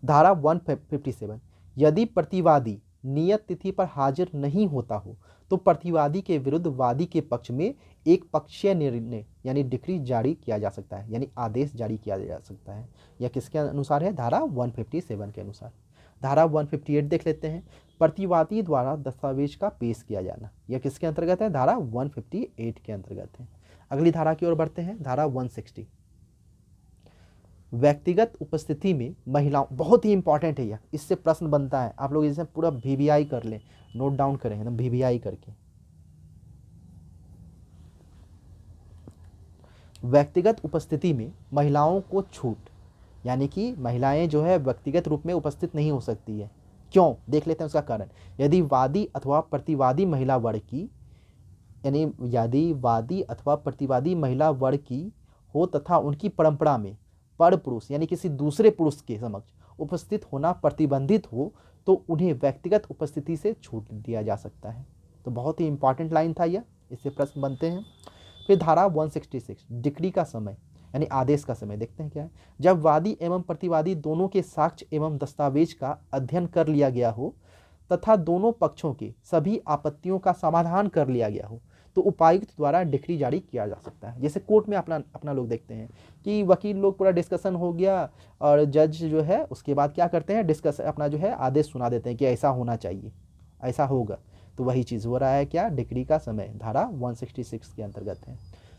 धारा 157 यदि प्रतिवादी नियत तिथि पर हाजिर नहीं होता हो तो प्रतिवादी के विरुद्ध वादी के पक्ष में एक पक्षीय निर्णय यानी डिक्री जारी किया जा सकता है, यानी आदेश जारी किया जा सकता है। यह किसके अनुसार है? धारा 157 के अनुसार। धारा 158 देख लेते हैं। प्रतिवादी द्वारा दस्तावेज का पेश किया जाना, यह किसके अंतर्गत है? धारा 158 के अंतर्गत है। अगली धारा की ओर बढ़ते हैं। धारा 160 व्यक्तिगत उपस्थिति में महिलाओं, बहुत ही इंपॉर्टेंट है यह, इससे प्रश्न बनता है, आप लोग इसे पूरा VVI कर लें, नोट डाउन करें एकदम VVI करके। व्यक्तिगत उपस्थिति में महिलाओं को छूट, यानी कि महिलाएं जो है व्यक्तिगत रूप में उपस्थित नहीं हो सकती है। क्यों? देख लेते हैं उसका कारण। यदि वादी अथवा प्रतिवादी महिला वर्ग की, यानी यदि वादी अथवा प्रतिवादी महिला वर्ग की हो तथा उनकी परंपरा में पर पुरुष यानी किसी दूसरे पुरुष के समक्ष उपस्थित होना प्रतिबंधित हो तो उन्हें व्यक्तिगत उपस्थिति से छूट दिया जा सकता है। तो बहुत ही इंपॉर्टेंट लाइन था यह, इससे प्रश्न बनते हैं। फिर धारा 166 डिक्री का समय यानी आदेश का समय देखते हैं क्या है। जब वादी एवं प्रतिवादी दोनों के साक्ष्य एवं दस्तावेज का अध्ययन कर लिया गया हो तथा दोनों पक्षों के सभी आपत्तियों का समाधान कर लिया गया हो तो उपायुक्त द्वारा डिक्री जारी किया जा सकता है। जैसे कोर्ट में अपना लोग देखते हैं कि वकील लोग पूरा डिस्कशन हो गया और जज जो है उसके बाद क्या करते हैं, डिस्कस अपना जो है आदेश सुना देते हैं कि ऐसा होना चाहिए, ऐसा होगा। तो वही चीज़ हो रहा है क्या? डिक्री का समय धारा 166 के अंतर्गत है।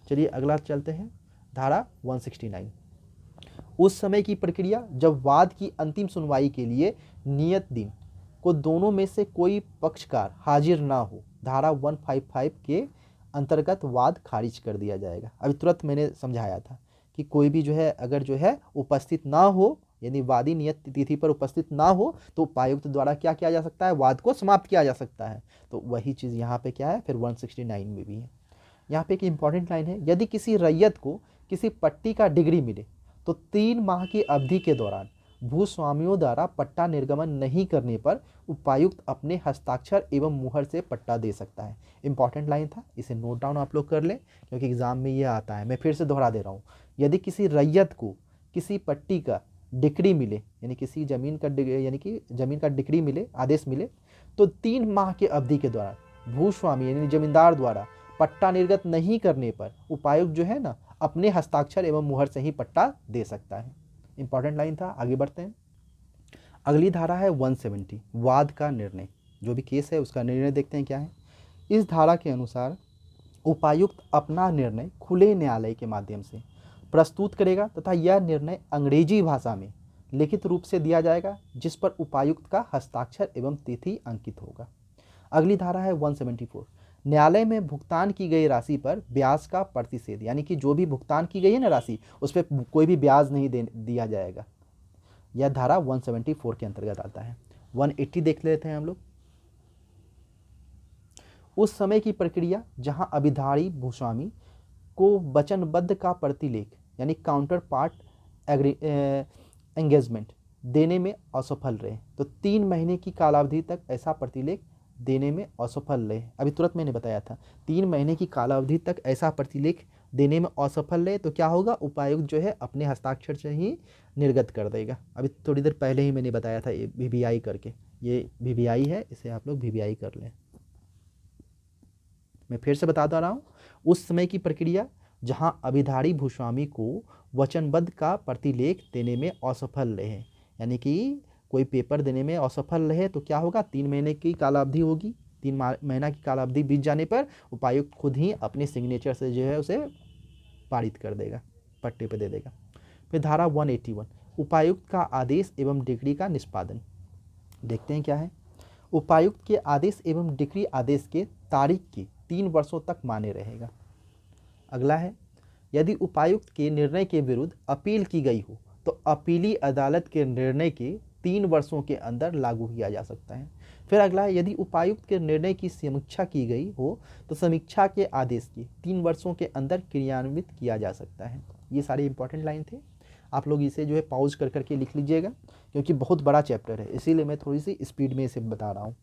चलिए अगला चलते हैं। धारा 169 उस समय की प्रक्रिया जब वाद की अंतिम सुनवाई के लिए नियत दिन को दोनों में से कोई पक्षकार हाजिर ना हो, धारा 155 के अंतर्गत वाद खारिज कर दिया जाएगा। अभी तुरंत मैंने समझाया था कि कोई भी जो है अगर जो है उपस्थित ना हो, यानी वादी नियत तिथि पर उपस्थित ना हो तो उपायुक्त द्वारा क्या किया जा सकता है? वाद को समाप्त किया जा सकता है। तो वही चीज़ यहाँ पे क्या है? फिर 169 में भी है। यहाँ पे एक इंपॉर्टेंट लाइन है, यदि किसी रैयत को किसी पट्टी का डिग्री मिले तो 3 माह की अवधि के दौरान भूस्वामियों द्वारा पट्टा निर्गमन नहीं करने पर उपायुक्त अपने हस्ताक्षर एवं मुहर से पट्टा दे सकता है। इंपॉर्टेंट लाइन था, इसे नोट डाउन आप लोग कर लें क्योंकि एग्जाम में ये आता है। मैं फिर से दोहरा दे रहा हूँ, यदि किसी रैयत को किसी पट्टी का डिक्री मिले यानी किसी जमीन का यानी कि जमीन का डिक्री मिले, आदेश मिले, तो 3 माह की अवधि के दौरान भूस्वामी यानी जमींदार द्वारा पट्टा निर्गत नहीं करने पर उपायुक्त जो है ना अपने हस्ताक्षर एवं मुहर से ही पट्टा दे सकता है। इंपॉर्टेंट लाइन था। आगे बढ़ते हैं। अगली धारा है 170 वाद का निर्णय, जो भी केस है उसका निर्णय देखते हैं क्या है। इस धारा के अनुसार उपायुक्त अपना निर्णय खुले न्यायालय के माध्यम से प्रस्तुत करेगा तथा यह निर्णय अंग्रेजी भाषा में लिखित रूप से दिया जाएगा जिस पर उपायुक्त का हस्ताक्षर एवं तिथि अंकित होगा। अगली धारा है 174 न्यायालय में भुगतान की गई राशि पर ब्याज का प्रतिषेध, यानी कि जो भी भुगतान की गई है ना राशि उस पर कोई भी ब्याज नहीं दिया जाएगा। यह धारा 174 के अंतर्गत आता है। 180 देख लेते हैं हम लोग। उस समय की प्रक्रिया जहां अभिधारी भूस्वामी को वचनबद्ध का प्रतिलेख यानी काउंटर पार्ट एंगेजमेंट देने में असफल रहे। तो 3 महीने की कालावधि तक ऐसा प्रतिलेख देने में असफल रहे। अभी तुरंत मैंने बताया था 3 महीने की कालावधि तक ऐसा प्रतिलेख देने में असफल रहे तो क्या होगा, उपायुक्त जो है अपने हस्ताक्षर से ही निर्गत कर देगा। अभी थोड़ी देर पहले ही मैंने बताया था ये VVI करके, ये VVI है, इसे आप लोग VVI कर लें। मैं फिर से बता रहा हूँ, उस समय की प्रक्रिया जहां अभिधारी भूस्वामी को वचनबद्ध का प्रतिलेख देने में असफल रहे, यानी कि कोई पेपर देने में असफल रहे तो क्या होगा, 3 महीने की कालावधि होगी। 3 महीना की कालावधि बीत जाने पर उपायुक्त खुद ही अपने सिग्नेचर से जो है उसे पारित कर देगा, पट्टे पे दे देगा। फिर धारा 181 उपायुक्त का आदेश एवं डिक्री का निष्पादन। देखते हैं क्या है। उपायुक्त के आदेश एवं डिक्री आदेश के तारीख की 3 वर्षों तक मान्य रहेगा। अगला है, यदि उपायुक्त के निर्णय के विरुद्ध अपील की गई हो तो अपीली अदालत के निर्णय के 3 वर्षों के अंदर लागू किया जा सकता है। फिर अगला है, यदि उपायुक्त के निर्णय की समीक्षा की गई हो तो समीक्षा के आदेश की 3 वर्षों के अंदर क्रियान्वित किया जा सकता है। ये सारे इंपॉर्टेंट लाइन थे, आप लोग इसे जो है पॉज कर करके लिख लीजिएगा क्योंकि बहुत बड़ा चैप्टर है, इसीलिए मैं थोड़ी सी स्पीड में इसे बता रहा हूँ।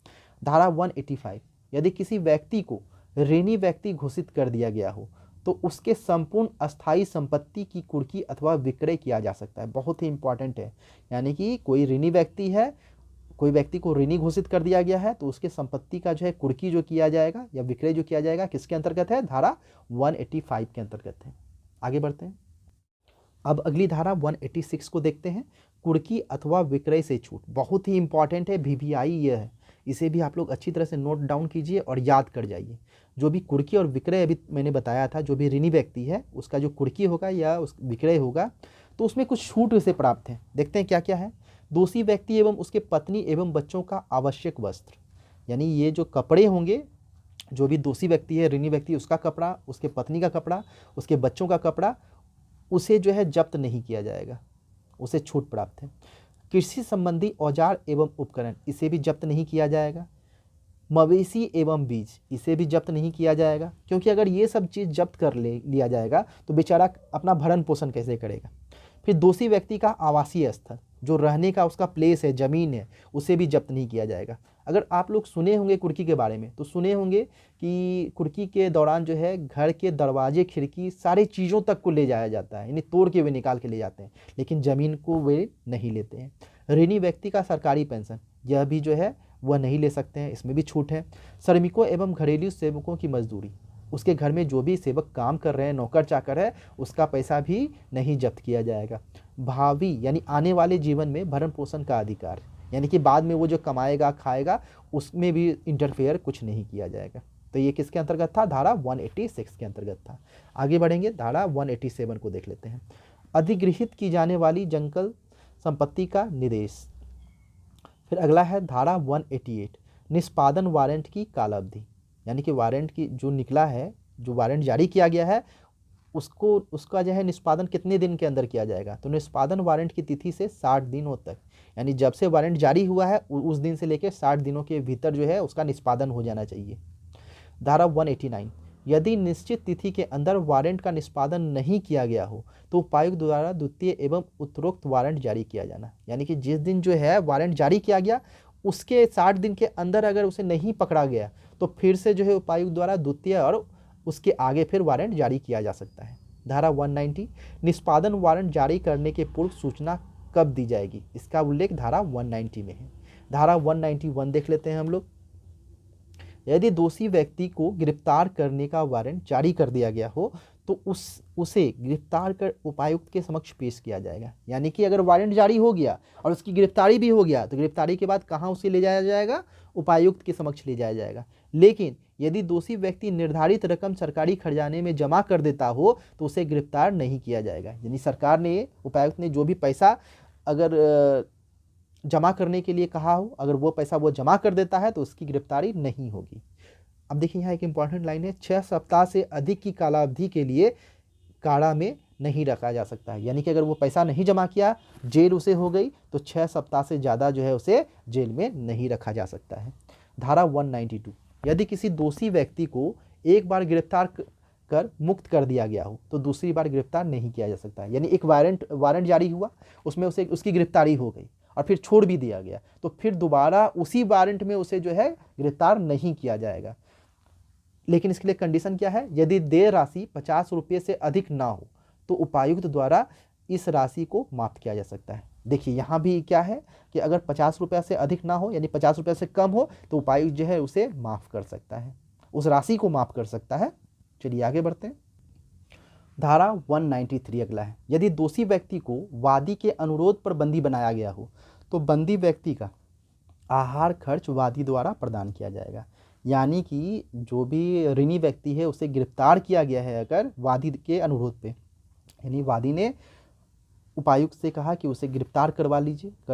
धारा 185 यदि किसी व्यक्ति को ऋणी व्यक्ति घोषित कर दिया गया हो तो उसके संपूर्ण अस्थायी संपत्ति की कुर्की अथवा विक्रय किया जा सकता है। बहुत ही इंपॉर्टेंट है, यानी कि कोई ऋणी व्यक्ति है, कोई व्यक्ति को ऋणी घोषित कर दिया गया है तो उसके संपत्ति का जो है कुर्की जो किया जाएगा या विक्रय जो किया जाएगा किसके अंतर्गत है, धारा 185 के अंतर्गत है। आगे बढ़ते हैं। अब अगली धारा 186 को देखते हैं, कुर्की अथवा विक्रय से छूट। बहुत ही इंपॉर्टेंट है, VVI यह है, इसे भी आप लोग अच्छी तरह से नोट डाउन कीजिए और याद कर जाइए। जो भी कुर्की और विक्रय अभी मैंने बताया था, जो भी ऋणी व्यक्ति है उसका जो कुर्की होगा या उस विक्रय होगा तो उसमें कुछ छूट उसे प्राप्त है। देखते हैं क्या क्या है। दोषी व्यक्ति एवं उसके पत्नी एवं बच्चों का आवश्यक वस्त्र, यानी ये जो कपड़े होंगे, जो भी दोषी व्यक्ति है, ऋणी व्यक्ति, उसका कपड़ा, उसके पत्नी का कपड़ा, उसके बच्चों का कपड़ा, उसे जो है जब्त नहीं किया जाएगा, उसे छूट प्राप्त है। कृषि संबंधी औजार एवं उपकरण, इसे भी जब्त नहीं किया जाएगा। मवेशी एवं बीज, इसे भी जब्त नहीं किया जाएगा, क्योंकि अगर ये सब चीज़ जब्त कर लिया जाएगा तो बेचारा अपना भरण पोषण कैसे करेगा। फिर दोषी व्यक्ति का आवासीय स्थल, जो रहने का उसका प्लेस है, ज़मीन है, उसे भी जब्त नहीं किया जाएगा। अगर आप लोग सुने होंगे कुर्की के बारे में तो सुने होंगे कि कुर्की के दौरान जो है घर के दरवाजे, खिड़की, सारी चीज़ों तक को ले जाया जाता है, यानी तोड़ के वे निकाल के ले जाते हैं, लेकिन ज़मीन को वे नहीं लेते हैं। ऋणी व्यक्ति का सरकारी पेंशन, यह भी जो है वह नहीं ले सकते हैं, इसमें भी छूट है। श्रमिकों एवं घरेलू सेवकों की मजदूरी, उसके घर में जो भी सेवक काम कर रहे हैं, नौकर चाकर है, उसका पैसा भी नहीं जब्त किया जाएगा। भावी यानी आने वाले जीवन में भरण पोषण का अधिकार, यानी कि बाद में वो जो कमाएगा खाएगा उसमें भी इंटरफेयर कुछ नहीं किया जाएगा। तो ये किसके अंतर्गत था, धारा 186 के अंतर्गत था। आगे बढ़ेंगे, धारा 187 को देख लेते हैं। अधिगृहित की जाने वाली जंगल संपत्ति का निर्देश। फिर अगला है धारा 188 निष्पादन वारंट की कालावधि, यानी कि वारंट की जो निकला है, जो वारंट जारी किया गया है उसका जो है निष्पादन कितने दिन के अंदर किया जाएगा। तो निष्पादन वारंट की तिथि से 60 दिनों तक, यानी जब से वारंट जारी हुआ है उस दिन से लेकर 60 दिनों के भीतर जो है उसका निष्पादन हो जाना चाहिए। धारा 189 यदि निश्चित तिथि के अंदर वारंट का निष्पादन नहीं किया गया हो तो उपायुक्त द्वारा द्वितीय एवं उत्तरोक्त वारंट जारी किया जाना, यानी कि जिस दिन जो है वारंट जारी किया गया उसके 60 दिन के अंदर अगर उसे नहीं पकड़ा गया तो फिर से जो है उपायुक्त द्वारा द्वितीय और उसके आगे फिर वारंट जारी किया जा सकता है। धारा 190 निष्पादन वारंट जारी करने के पूर्व सूचना कब दी जाएगी, इसका उल्लेख धारा 190 में है। धारा 191 देख लेते हैं हम लोग। यदि दोषी व्यक्ति को गिरफ्तार करने का वारंट जारी कर दिया गया हो तो उसे गिरफ्तार कर उपायुक्त के समक्ष पेश किया जाएगा, यानी कि अगर वारंट जारी हो गया और उसकी गिरफ्तारी भी हो गया तो गिरफ्तारी के बाद कहाँ उसे ले जाया जाएगा, उपायुक्त के समक्ष ले जाया जाएगा। लेकिन यदि दोषी व्यक्ति निर्धारित रकम सरकारी खजाने में जमा कर देता हो तो उसे गिरफ्तार नहीं किया जाएगा, यानी सरकार ने, उपायुक्त ने जो भी पैसा अगर जमा करने के लिए कहा हो, अगर वो पैसा वो जमा कर देता है तो उसकी गिरफ्तारी नहीं होगी। अब देखिए यहाँ एक इंपॉर्टेंट लाइन है, 6 सप्ताह से अधिक की कालावधि के लिए कारा में नहीं रखा जा सकता है, यानी कि अगर वो पैसा नहीं जमा किया, जेल उसे हो गई तो 6 सप्ताह से ज़्यादा जो है उसे जेल में नहीं रखा जा सकता है। धारा 192 यदि किसी दोषी व्यक्ति को एक बार गिरफ्तार कर मुक्त कर दिया गया हो तो दूसरी बार गिरफ्तार नहीं किया जा सकता है। यानी एक वारंट जारी हुआ, उसमें उसे उसकी गिरफ्तारी हो गई और फिर छोड़ भी दिया गया, तो फिर दोबारा उसी वारंट में उसे जो है गिरफ्तार नहीं किया जाएगा। लेकिन इसके लिए कंडीशन क्या है, यदि देय राशि 50 रुपये से अधिक ना हो तो उपायुक्त द्वारा इस राशि को माफ किया जा सकता है। देखिए यहाँ भी क्या है कि अगर 50 रुपये से अधिक ना हो, यानी 50 रुपये से कम हो, तो उपायुक्त जो है उसे माफ कर सकता है, उस राशि को माफ कर सकता है। चलिए आगे बढ़ते हैं। धारा 193 अगला है, यदि दोषी व्यक्ति को वादी के अनुरोध पर बंदी बनाया गया हो तो बंदी व्यक्ति का आहार खर्च वादी द्वारा प्रदान किया जाएगा। यानी कि जो भी ऋणी व्यक्ति है उसे गिरफ्तार किया गया है अगर वादी के अनुरोध पे, यानी वादी ने उपायुक्त से कहा कि उसे गिरफ्तार कर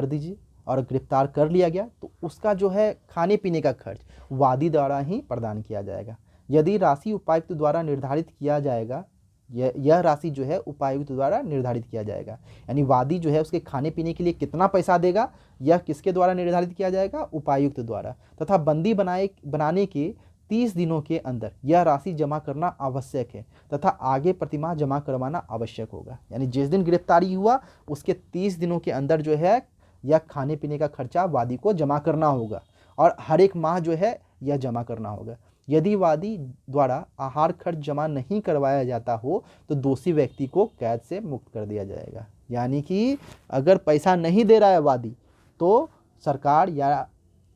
दीजिए और गिरफ्तार कर लिया गया, तो उसका जो है खाने पीने का खर्च वादी द्वारा ही प्रदान किया जाएगा। यदि राशि उपायुक्त द्वारा निर्धारित किया जाएगा, यह राशि जो है उपायुक्त द्वारा निर्धारित किया जाएगा, यानी वादी जो है उसके खाने पीने के लिए कितना पैसा देगा यह किसके द्वारा निर्धारित किया जाएगा, उपायुक्त द्वारा। तथा बंदी बनाने के 30 दिनों के अंदर यह राशि जमा करना आवश्यक है तथा आगे प्रतिमाह जमा करवाना आवश्यक होगा। यानी जिस दिन गिरफ्तारी हुआ उसके 30 दिनों के अंदर जो है यह खाने पीने का खर्चा वादी को जमा करना होगा और हर एक माह जो है यह जमा करना होगा। यदि वादी द्वारा आहार खर्च जमा नहीं करवाया जाता हो तो दोषी व्यक्ति को कैद से मुक्त कर दिया जाएगा। यानी कि अगर पैसा नहीं दे रहा है वादी तो सरकार या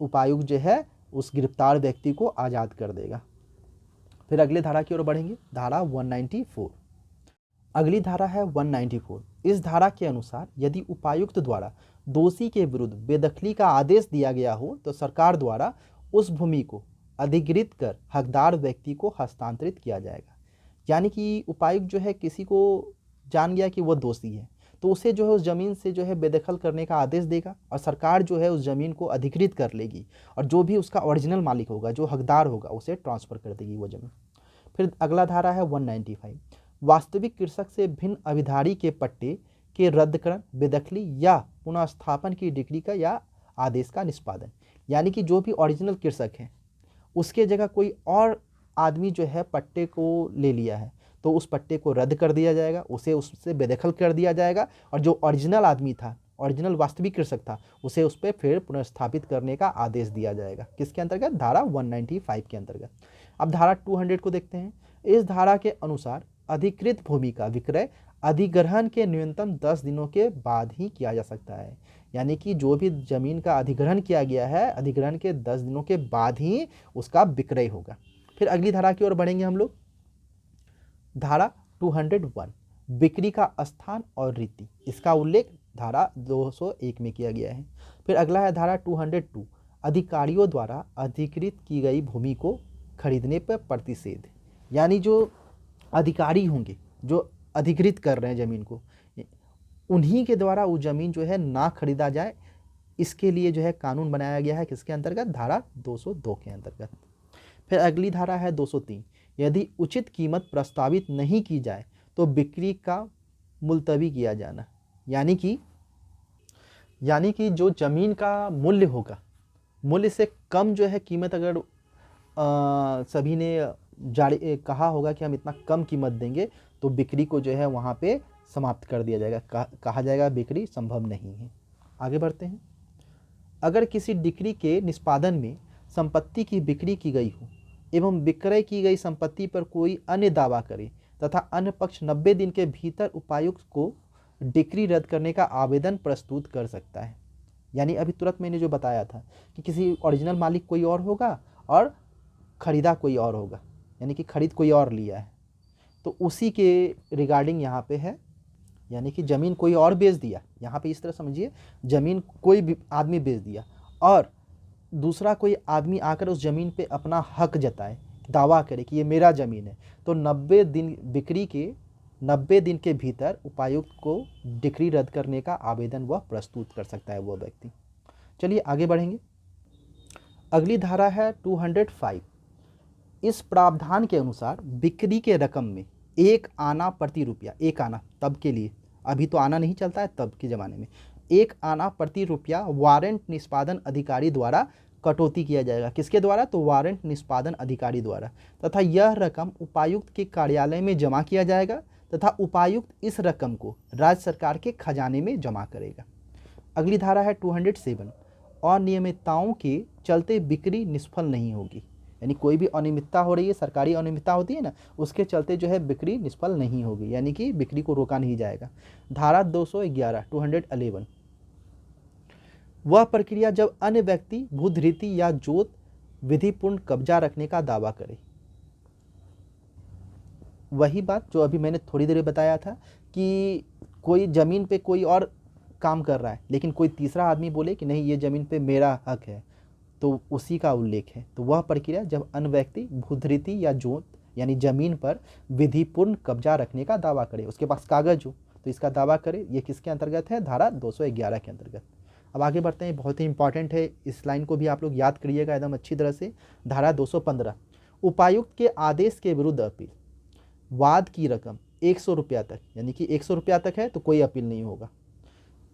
उपायुक्त जो है उस गिरफ्तार व्यक्ति को आज़ाद कर देगा। फिर अगली धारा की ओर बढ़ेंगे, धारा 194। अगली धारा है 194। इस धारा के अनुसार यदि उपायुक्त द्वारा दोषी के विरुद्ध बेदखली का आदेश दिया गया हो तो सरकार द्वारा उस भूमि को अधिकृत कर हकदार व्यक्ति को हस्तांतरित किया जाएगा। यानी कि उपायुक्त जो है किसी को जान गया कि वह दोषी है तो उसे जो है उस ज़मीन से जो है बेदखल करने का आदेश देगा और सरकार जो है उस ज़मीन को अधिकृत कर लेगी और जो भी उसका ओरिजिनल मालिक होगा, जो हकदार होगा, उसे ट्रांसफ़र कर देगी वो ज़मीन। फिर अगला धारा है 195। वास्तविक कृषक से भिन्न अभिधारी के पट्टे के रद्दकरण, बेदखली या पुनः स्थापन की डिक्री का या आदेश का निष्पादन। यानी कि जो भी ओरिजिनल कृषक है उसके जगह कोई और आदमी जो है पट्टे को ले लिया है तो उस पट्टे को रद्द कर दिया जाएगा, उसे उससे बेदखल कर दिया जाएगा और जो ओरिजिनल आदमी था, ओरिजिनल वास्तविक कृषक था, उसे उस पर फिर पुनर्स्थापित करने का आदेश दिया जाएगा। किसके अंतर्गत, धारा 195 के अंतर्गत। अब धारा 200 को देखते हैं। इस धारा के अनुसार अधिकृत भूमि का विक्रय अधिग्रहण के न्यूनतम 10 दिनों के बाद ही किया जा सकता है। यानी कि जो भी जमीन का अधिग्रहण किया गया है, अधिग्रहण के 10 दिनों के बाद ही उसका विक्रय होगा। फिर अगली धारा की ओर बढ़ेंगे हम लोग। धारा 201 बिक्री का स्थान और रीति, इसका उल्लेख धारा 201 में किया गया है। फिर अगला है धारा 202 अधिकारियों द्वारा अधिकृत की गई भूमि को खरीदने पर प्रतिषेध। यानी जो अधिकारी होंगे जो अधिकृत कर रहे हैं ज़मीन को, उन्हीं के द्वारा वो ज़मीन जो है ना खरीदा जाए, इसके लिए जो है कानून बनाया गया है। किसके अंतर्गत, धारा 202 के अंतर्गत। फिर अगली धारा है 203 यदि उचित कीमत प्रस्तावित नहीं की जाए तो बिक्री का मुलतवी किया जाना। यानी कि जो ज़मीन का मूल्य होगा, मूल्य से कम जो है कीमत अगर सभी ने जारी कहा होगा कि हम इतना कम कीमत देंगे तो बिक्री को जो है वहाँ पे समाप्त कर दिया जाएगा, कहा जाएगा बिक्री संभव नहीं है। आगे बढ़ते हैं। अगर किसी डिक्री के निष्पादन में संपत्ति की बिक्री की गई हो एवं विक्रय की गई संपत्ति पर कोई अन्य दावा करे तथा अन्य पक्ष 90 दिन के भीतर उपायुक्त को डिक्री रद्द करने का आवेदन प्रस्तुत कर सकता है। यानी अभी तुरंत मैंने जो बताया था कि किसी ओरिजिनल मालिक कोई और होगा और ख़रीदा कोई और होगा, यानी कि खरीद कोई और लिया है, तो उसी के रिगार्डिंग यहाँ पे है। यानी कि ज़मीन कोई और बेच दिया, यहाँ पे इस तरह समझिए, ज़मीन कोई भी आदमी बेच दिया और दूसरा कोई आदमी आकर उस ज़मीन पे अपना हक जताए, दावा करे कि ये मेरा ज़मीन है, तो 90 दिन बिक्री के 90 दिन के भीतर उपायुक्त को डिक्री रद्द करने का आवेदन वह प्रस्तुत कर सकता है वो व्यक्ति। चलिए आगे बढ़ेंगे। अगली धारा है 205। इस प्रावधान के अनुसार बिक्री के रकम में 1 आना प्रति रुपया, 1 आना तब के लिए, अभी तो आना नहीं चलता है, तब के ज़माने में 1 आना प्रति रुपया वारंट निष्पादन अधिकारी द्वारा कटौती किया जाएगा। किसके द्वारा? तो वारंट निष्पादन अधिकारी द्वारा। तथा यह रकम उपायुक्त के कार्यालय में जमा किया जाएगा तथा उपायुक्त इस रकम को राज्य सरकार के खजाने में जमा करेगा। अगली धारा है 207, अनियमितताओं के चलते बिक्री निष्फल नहीं होगी। यानी कोई भी अनियमितता हो रही है, सरकारी अनियमितता होती है ना, उसके चलते जो है बिक्री निष्फल नहीं होगी, यानी कि बिक्री को रोका नहीं जाएगा। धारा 211 वह प्रक्रिया जब अन्य व्यक्ति भूधृति या जोत विधिपूर्ण कब्जा रखने का दावा करे। वही बात जो अभी मैंने थोड़ी देर बताया था कि कोई जमीन पे कोई और काम कर रहा है लेकिन कोई तीसरा आदमी बोले कि नहीं ये जमीन पे मेरा हक है, तो उसी का उल्लेख है। तो वह प्रक्रिया जब अन्य व्यक्ति भूधृति या जोत यानी जमीन पर विधिपूर्ण कब्जा रखने का दावा करे, उसके पास कागज हो तो इसका दावा करे। ये किसके अंतर्गत है? धारा 211 के अंतर्गत। अब आगे बढ़ते हैं, बहुत ही इंपॉर्टेंट है, इस लाइन को भी आप लोग याद करिएगा एकदम अच्छी तरह से। धारा 215, उपायुक्त के आदेश के विरुद्ध अपील। वाद की रकम 100 रुपया तक, यानी कि 100 रुपया तक है तो कोई अपील नहीं होगा।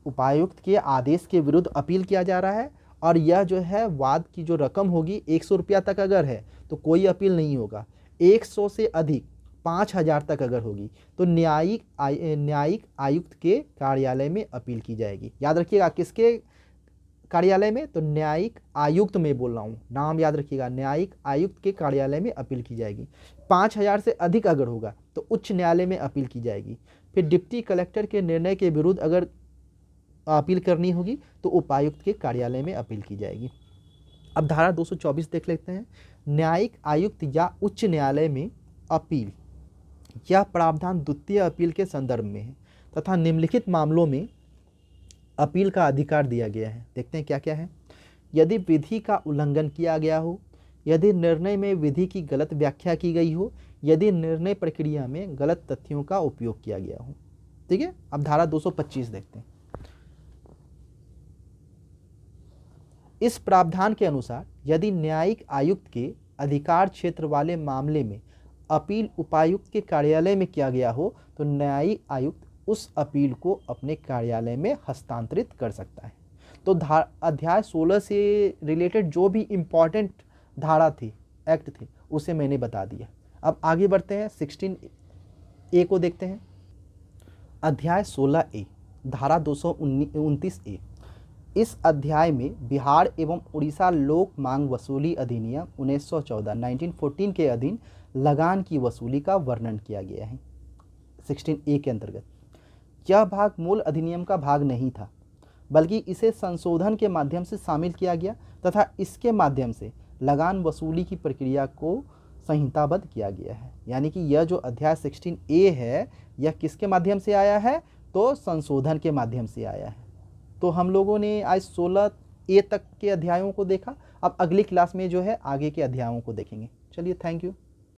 उपायुक्त के आदेश के विरुद्ध अपील किया जा रहा है और यह जो है वाद की जो रकम होगी 100 रुपया तक अगर है तो कोई अपील नहीं होगा। 100 से अधिक 5000 तक अगर होगी तो न्यायिक आयुक्त के कार्यालय में अपील की जाएगी। याद रखिएगा किसके कार्यालय में? तो न्यायिक आयुक्त में बोल रहा हूँ, नाम याद रखिएगा, न्यायिक आयुक्त के कार्यालय में अपील की जाएगी। 5000 से अधिक अगर होगा तो उच्च न्यायालय में अपील की जाएगी। फिर डिप्टी कलेक्टर के निर्णय के विरुद्ध अगर अपील करनी होगी तो उपायुक्त के कार्यालय में अपील की जाएगी। अब धारा 224 देख लेते हैं। न्यायिक आयुक्त या उच्च न्यायालय में अपील, यह प्रावधान द्वितीय अपील के संदर्भ में है तथा निम्नलिखित मामलों में अपील का अधिकार दिया गया है। देखते हैं क्या क्या है। यदि विधि का उल्लंघन किया गया हो, यदि निर्णय में विधि की गलत व्याख्या की गई हो, यदि निर्णय प्रक्रिया में गलत तथ्यों का उपयोग किया गया हो। ठीक है, अब धारा 225 देखते हैं। इस प्रावधान के अनुसार यदि न्यायिक आयुक्त के अधिकार क्षेत्र वाले मामले में अपील उपायुक्त के कार्यालय में किया गया हो तो न्यायिक आयुक्त उस अपील को अपने कार्यालय में हस्तांतरित कर सकता है। तो अध्याय 16 से रिलेटेड जो भी इम्पॉर्टेंट धारा थी, एक्ट थे, उसे मैंने बता दिया। अब आगे बढ़ते हैं, 16A को देखते हैं। अध्याय 16A, धारा 229A। इस अध्याय में बिहार एवं उड़ीसा लोक मांग वसूली अधिनियम 1914 1914 के अधीन लगान की वसूली का वर्णन किया गया है 16A के अंतर्गत। यह भाग मूल अधिनियम का भाग नहीं था, बल्कि इसे संशोधन के माध्यम से शामिल किया गया तथा इसके माध्यम से लगान वसूली की प्रक्रिया को संहिताबद्ध किया गया है। यानी कि यह जो अध्याय 16A है यह किसके माध्यम से आया है? तो संशोधन के माध्यम से आया है। तो हम लोगों ने आज 16A तक के अध्यायों को देखा। अब अगली क्लास में जो है आगे के अध्यायों को देखेंगे। चलिए, थैंक यू।